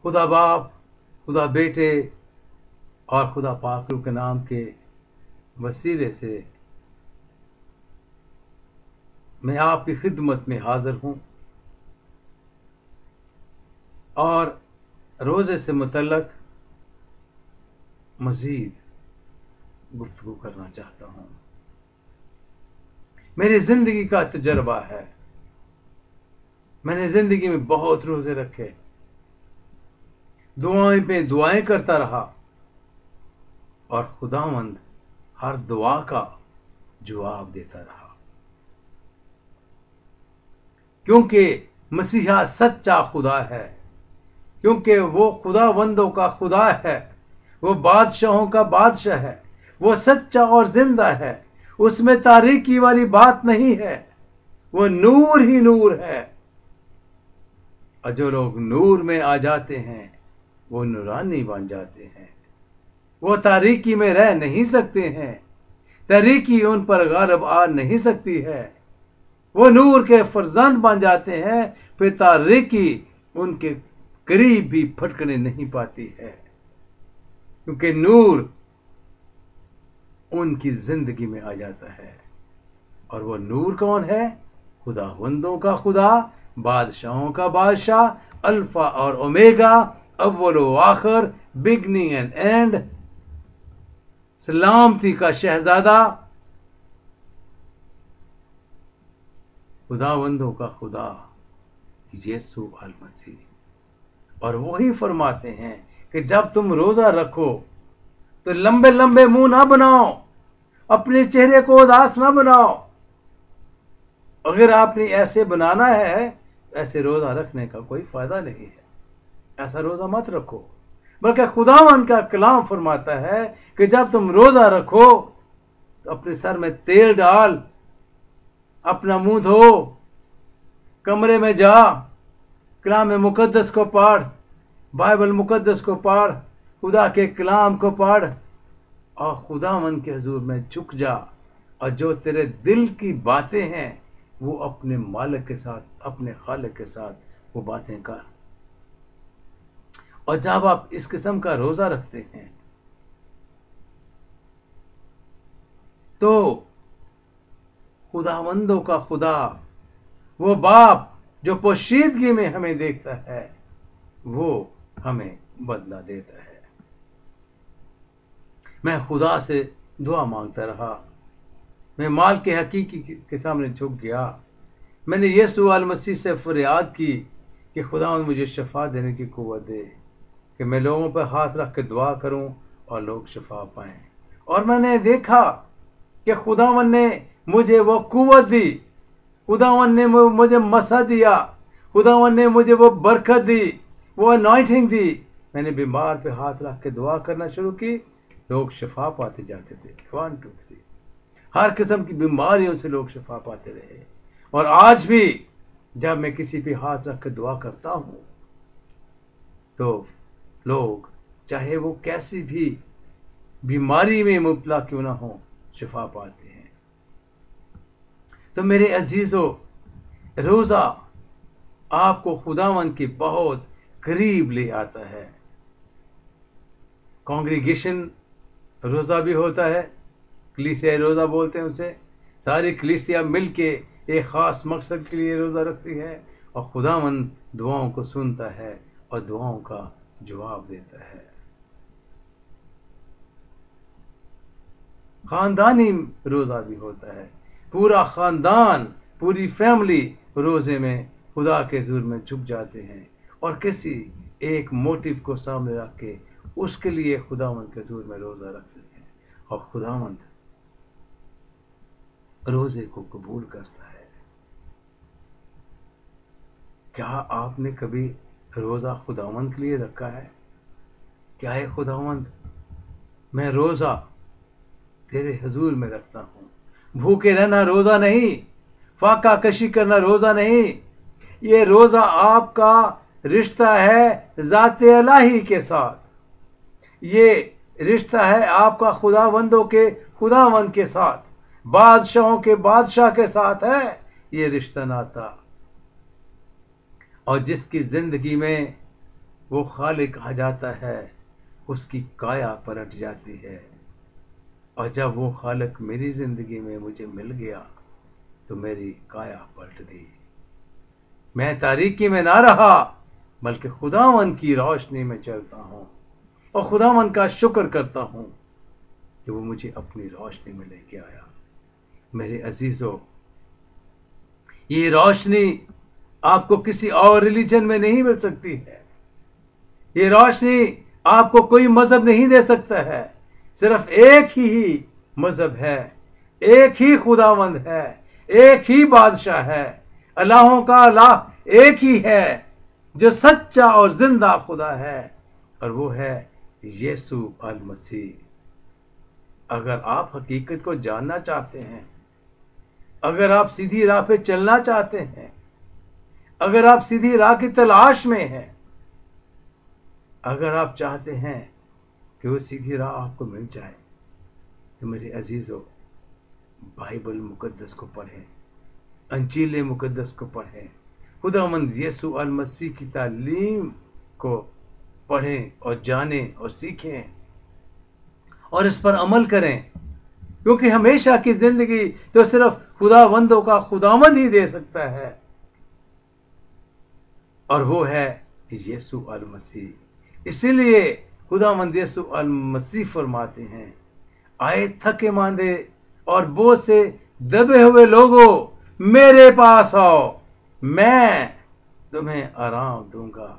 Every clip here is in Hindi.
खुदा बाप, खुदा बेटे और खुदा पाक के नाम के वसीले से मैं आपकी खिदमत में हाजिर हूँ और रोज़े से मुतल्लक मज़ीद गुफ्तगू करना चाहता हूँ। मेरी ज़िंदगी का तजर्बा है, मैंने ज़िंदगी में बहुत रोज़े रखे, दुआएं पे दुआएं करता रहा और खुदावंद हर दुआ का जवाब देता रहा, क्योंकि मसीहा सच्चा खुदा है, क्योंकि वो खुदावंदों का खुदा है, वो बादशाहों का बादशाह है, वो सच्चा और जिंदा है, उसमें तारीकी वाली बात नहीं है, वो नूर ही नूर है। और जो लोग नूर में आ जाते हैं वो नूरानी बन जाते हैं, वो तारीकी में रह नहीं सकते हैं, तारीकी उन पर गालिब आ नहीं सकती है, वो नूर के फर्जंद बन जाते हैं, फिर तारीकी उनके करीब भी फटकने नहीं पाती है, क्योंकि नूर उनकी जिंदगी में आ जाता है। और वो नूर कौन है? खुदावंदों का खुदा, बादशाहों का बादशाह, अल्फा और ओमेगा, अव्वल व आखिर, बिगनिंग एंड एंड, सलामती का शहजादा, खुदावंदों का खुदा यीशु अल मसीह। और वही फरमाते हैं कि जब तुम रोजा रखो तो लंबे लंबे मुंह ना बनाओ, अपने चेहरे को उदास ना बनाओ। अगर आपने ऐसे बनाना है, ऐसे रोजा रखने का कोई फायदा नहीं है, ऐसा रोजा मत रखो। बल्कि खुदावन का कलाम फरमाता है कि जब तुम रोजा रखो तो अपने सर में तेल डाल, अपना मुंह धो, कमरे में जा, कलाम मुकद्दस को पढ़, बाइबल मुकद्दस को पढ़, खुदा के कलाम को पढ़ और खुदावन के हुजूर में झुक जा, और जो तेरे दिल की बातें हैं वो अपने मालिक के साथ, अपने खालिक के साथ वो बातें कर। और जब आप इस किस्म का रोजा रखते हैं तो खुदावंदों का खुदा, वो बाप जो पोशीदगी में हमें देखता है, वो हमें बदला देता है। मैं खुदा से दुआ मांगता रहा, मैं माल के हकीकी के सामने झुक गया, मैंने यीशु अल मसीह से फरियाद की कि खुदा मुझे शफा देने की कुव्वत दे, कि मैं लोगों पर हाथ रख के दुआ करूं और लोग शफा पाएं। और मैंने देखा कि खुदावन ने मुझे वो कुव्वत दी, खुदावन ने मुझे मसा दिया, खुदावन ने मुझे वो बरकत दी, वो अनॉइंटिंग दी। मैंने बीमार पे हाथ रख के दुआ करना शुरू की, लोग शफा पाते जाते थे। 1 2 3 हर किस्म की बीमारियों से लोग शफा पाते रहे। और आज भी जब मैं किसी पे हाथ रख के दुआ करता हूं तो लोग, चाहे वो कैसी भी बीमारी में मुब्तला क्यों ना हो, शिफा पाते हैं। तो मेरे अजीजों, रोजा आपको खुदावन के बहुत करीब ले आता है। कांग्रीगेशन रोजा भी होता है, कलीसिया रोजा बोलते हैं उसे। सारी कलीसिया मिलके एक खास मकसद के लिए रोजा रखती है और खुदावन दुआओं को सुनता है और दुआओं का जवाब देता है। खानदानी रोजा भी होता है, पूरा खानदान, पूरी फैमिली रोजे में खुदा के हुजूर में झुक जाते हैं और किसी एक मोटिव को सामने रख के उसके लिए खुदावंद के हुजूर में रोजा रखते हैं और खुदावंद रोजे को कबूल करता है। क्या आपने कभी रोजा खुदावंद के लिए रखा है? क्या है खुदावंद, मैं रोजा तेरे हुजूर में रखता हूं। भूखे रहना रोजा नहीं, फाका कशी करना रोजा नहीं, ये रोजा आपका रिश्ता है ज़ाते इलाही के साथ। ये रिश्ता है आपका खुदावंदों के खुदावंद के साथ, बादशाहों के बादशाह के साथ है ये रिश्ता नाता। और जिसकी जिंदगी में वो खालिक आ जाता है, उसकी काया पलट जाती है। और जब वो खालिक मेरी ज़िंदगी में मुझे मिल गया तो मेरी काया पलट दी। मैं तारीकी में ना रहा बल्कि खुदावन की रोशनी में चलता हूँ और खुदावन का शुक्र करता हूँ कि वो मुझे अपनी रोशनी में लेके आया। मेरे अजीजों, ये रोशनी आपको किसी और रिलीजन में नहीं मिल सकती है। ये रोशनी आपको कोई मजहब नहीं दे सकता है। सिर्फ एक ही मजहब है, एक ही खुदावंद है, एक ही बादशाह है। अल्लाहों का अल्लाह एक ही है जो सच्चा और जिंदा खुदा है, और वो है यीशु अल मसीह। अगर आप हकीकत को जानना चाहते हैं, अगर आप सीधी राह पे चलना चाहते हैं, अगर आप सीधी राह की तलाश में हैं, अगर आप चाहते हैं कि वो सीधी राह आपको मिल जाए, तो मेरे अजीजों, बाइबल मुकद्दस को पढ़ें, अंजील मुकद्दस को पढ़ें, खुदावंद यीशु अल मसीह की तालीम को पढ़ें और जानें और सीखें और इस पर अमल करें। क्योंकि हमेशा की जिंदगी तो सिर्फ खुदावंदों का खुदावंद ही दे सकता है, और वो है यीशु अल मसीह। इसीलिए खुदावंद यीशु अल मसीह फरमाते हैं, आए थके मांदे और बोझ से दबे हुए लोगों, मेरे पास आओ, मैं तुम्हें आराम दूंगा।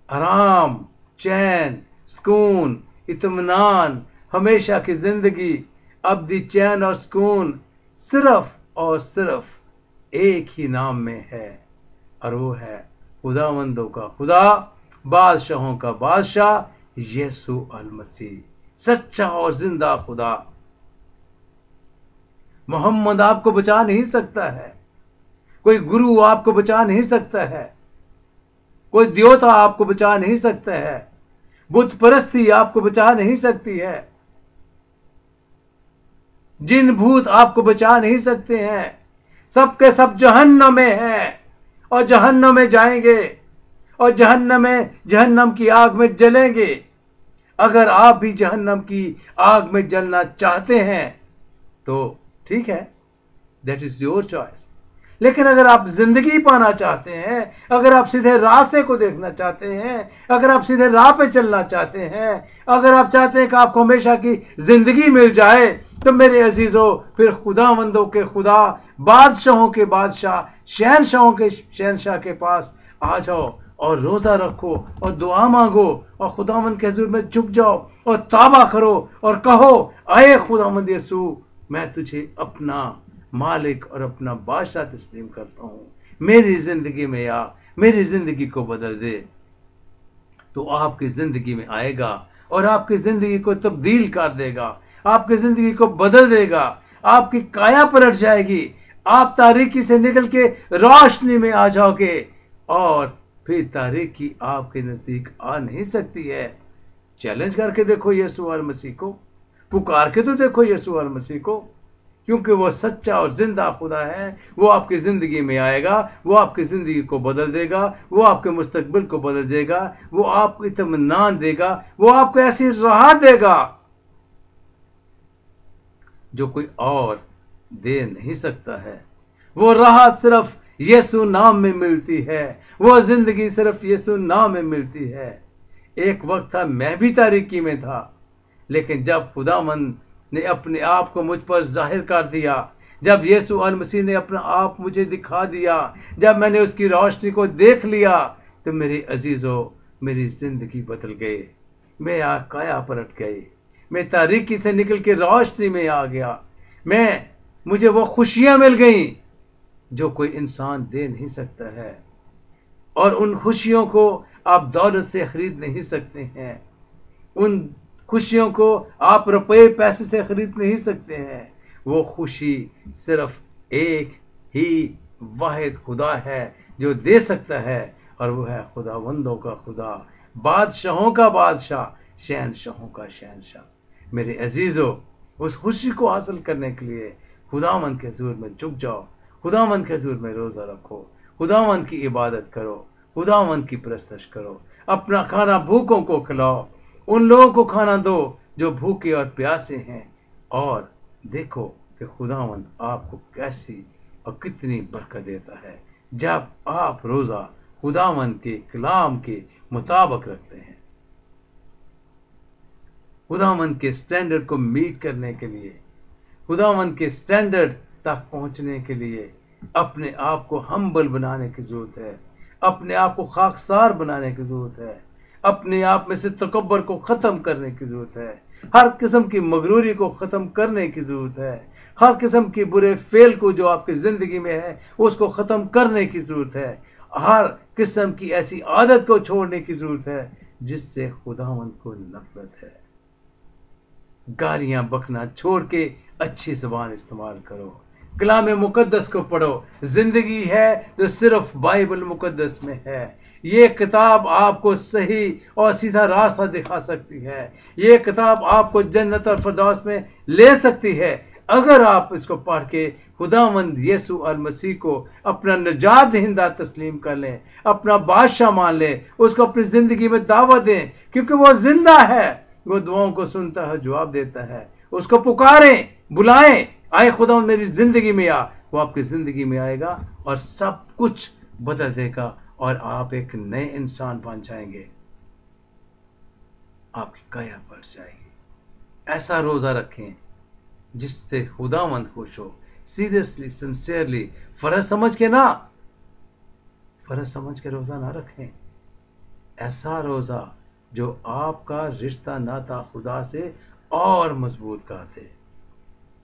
आराम, चैन, सुकून, इत्मीनान, हमेशा की जिंदगी, अब्दी चैन और सुकून सिर्फ और सिर्फ एक ही नाम में है, और वो है खुदावंदों का खुदा, बादशाहों का बादशाह, यीशु अल मसीह, सच्चा और जिंदा खुदा। मोहम्मद आपको बचा नहीं सकता है, कोई गुरु आपको बचा नहीं सकता है, कोई देवता आपको बचा नहीं सकता है, बुत परस्ती आपको बचा नहीं सकती है, जिन भूत आपको बचा नहीं सकते हैं। सबके सब जहन्नम में हैं और जहन्नम में जाएंगे और जहन्नम की आग में जलेंगे। अगर आप भी जहन्नम की आग में जलना चाहते हैं तो ठीक है, दैट इज योर चॉइस। लेकिन अगर आप जिंदगी पाना चाहते हैं, अगर आप सीधे रास्ते को देखना चाहते हैं, अगर आप सीधे राह पे चलना चाहते हैं, अगर आप चाहते हैं कि आपको हमेशा की जिंदगी मिल जाए, तो मेरे अजीजों, फिर खुदावंदों के खुदा, बादशाहों के बादशाह, शहनशाहों के शहनशाह के पास आ जाओ और रोज़ा रखो और दुआ मांगो और खुदावंद के हुजूर में झुक जाओ और तौबा करो और कहो, आए खुदावंद यीशु, मैं तुझे अपना मालिक और अपना बादशाह तस्लीम करता हूँ, मेरी ज़िंदगी में आ, मेरी ज़िंदगी को बदल दे। तो आपकी ज़िंदगी में आएगा और आपकी ज़िंदगी को तब्दील कर देगा, आपकी ज़िंदगी को बदल देगा, आपकी काया पलट जाएगी, आप तारीकी से निकल के रोशनी में आ जाओगे और फिर तारीकी आपके नज़दीक आ नहीं सकती है। चैलेंज करके देखो यीशु अल मसीह को, पुकार के तो देखो यीशु अल मसीह को, क्योंकि वो सच्चा और जिंदा खुदा है। वो आपकी ज़िंदगी में आएगा, वो आपकी ज़िंदगी को बदल देगा, वो आपके मुस्तकबिल को बदल देगा, वो आपको इत्मीनान देगा, वो आपको ऐसी राहत देगा जो कोई और दे नहीं सकता है। वो राहत सिर्फ यीशु नाम में मिलती है, वो ज़िंदगी सिर्फ यीशु नाम में मिलती है। एक वक्त था मैं भी तारीकी में था, लेकिन जब खुदावंद ने अपने आप को मुझ पर जाहिर कर दिया, जब यीशु अल मसीह ने अपना आप मुझे दिखा दिया, जब मैंने उसकी रोशनी को देख लिया, तो मेरे अजीज़ों, मेरी ज़िंदगी बदल गई, मैं काया पलट गई, मैं तारीकी से निकल के रोशनी में आ गया, मुझे वो खुशियाँ मिल गई जो कोई इंसान दे नहीं सकता है, और उन खुशियों को आप दौलत से खरीद नहीं सकते हैं, उन खुशियों को आप रुपए पैसे से खरीद नहीं सकते हैं। वो खुशी सिर्फ एक ही वाहिद खुदा है जो दे सकता है, और वो है खुदावंदों का खुदा, बादशाहों का बादशाह, शहनशाहों का शहनशाह। मेरे अजीज़ों, उस खुशी को हासिल करने के लिए खुदावंद के हुजूर में झुक जाओ, खुदावंद के हुजूर में रोज़ा रखो, खुदावंद की इबादत करो, खुदावंद की परस्तिश करो। अपना खाना भूखों को खिलाओ, उन लोगों को खाना दो जो भूखे और प्यासे हैं, और देखो कि खुदावंद आपको कैसी और कितनी बरकत देता है जब आप रोज़ा खुदावंद के कलाम के मुताबिक रखते हैं। खुदावंद के स्टैंडर्ड को मीट करने के लिए, खुदावंद के स्टैंडर्ड तक पहुंचने के लिए अपने आप को हम्बल बनाने की जरूरत है, अपने आप को खाकसार बनाने की जरूरत है, अपने आप में से तकब्बर को ख़त्म करने की ज़रूरत है, हर किस्म की मगरूरी को ख़त्म करने की ज़रूरत है, हर किस्म के बुरे फेल को जो आपकी ज़िंदगी में है उसको ख़त्म करने की ज़रूरत है, हर किस्म की ऐसी आदत को छोड़ने की ज़रूरत है जिससे खुदावंद को नफरत है। गालियाँ बकना छोड़ के अच्छी ज़बान इस्तेमाल करो, कलाम मुकद्दस को पढ़ो। ज़िंदगी है जो सिर्फ बाइबल मुकद्दस में है। ये किताब आपको सही और सीधा रास्ता दिखा सकती है। ये किताब आपको जन्नत और फिरदौस में ले सकती है अगर आप इसको पढ़ के खुदावंद यीशु और मसीह को अपना निजात दहिंदा तस्लीम कर लें, अपना बादशाह मान लें, उसको अपनी ज़िंदगी में दावत दें, क्योंकि वो जिंदा है, वो दुआओं को सुनता है, जवाब देता है। उसको पुकारें, बुलाएं, आए खुदावंद मेरी ज़िंदगी में आ। वो आपकी ज़िंदगी में आएगा और सब कुछ बदल देगा और आप एक नए इंसान बन जाएंगे, आपकी काया पलट जाएगी। ऐसा रोज़ा रखें जिससे खुदावंद खुश हो, सीरियसली, सिंसियरली, फर्ज समझ के ना, फर्ज समझ के रोज़ा ना रखें। ऐसा रोज़ा जो आपका रिश्ता नाता खुदा से और मजबूत कर दे।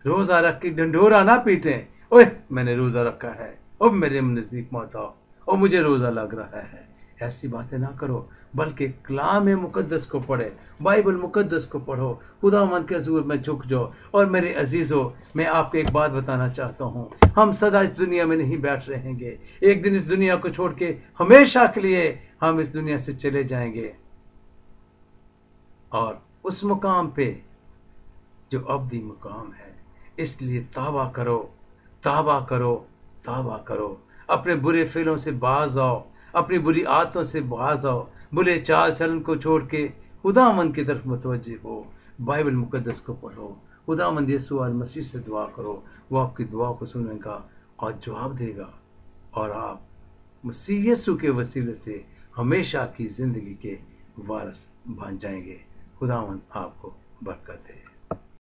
रोज़ा रख के ढंढोरा ना पीटें, ओए मैंने रोज़ा रखा है, अब मेरे नज़दीक मत आओ, और मुझे रोज़ा लग रहा है। ऐसी बातें ना करो, बल्कि कलाम मुकद्दस को पढ़े, बाइबल मुकद्दस को पढ़ो, खुदावंद के हुजूर में झुक जाओ। और मेरे अजीज़ों, मैं आपको एक बात बताना चाहता हूँ, हम सदा इस दुनिया में नहीं बैठ रहेंगे। एक दिन इस दुनिया को छोड़ के हमेशा के लिए हम इस दुनिया से चले जाएंगे, और उस मुकाम पे जो अब्दी मुकाम है। इसलिए तौबा करो, तौबा करो, तौबा करो। अपने बुरे फेलों से बाज आओ, अपनी बुरी आदतों से बाज आओ, बुरे चाल चलन को छोड़ के खुदावंद की तरफ मुतवज्जे हो। बाइबल मुकद्दस को पढ़ो, खुदावंद यीशु और मसीह से दुआ करो, वो आपकी दुआ को सुनेगा और जवाब देगा, और आप मसीह यीशु के वसीले से हमेशा की ज़िंदगी के वारिस बन जाएंगे। खुदावंद आपको बरकत दे।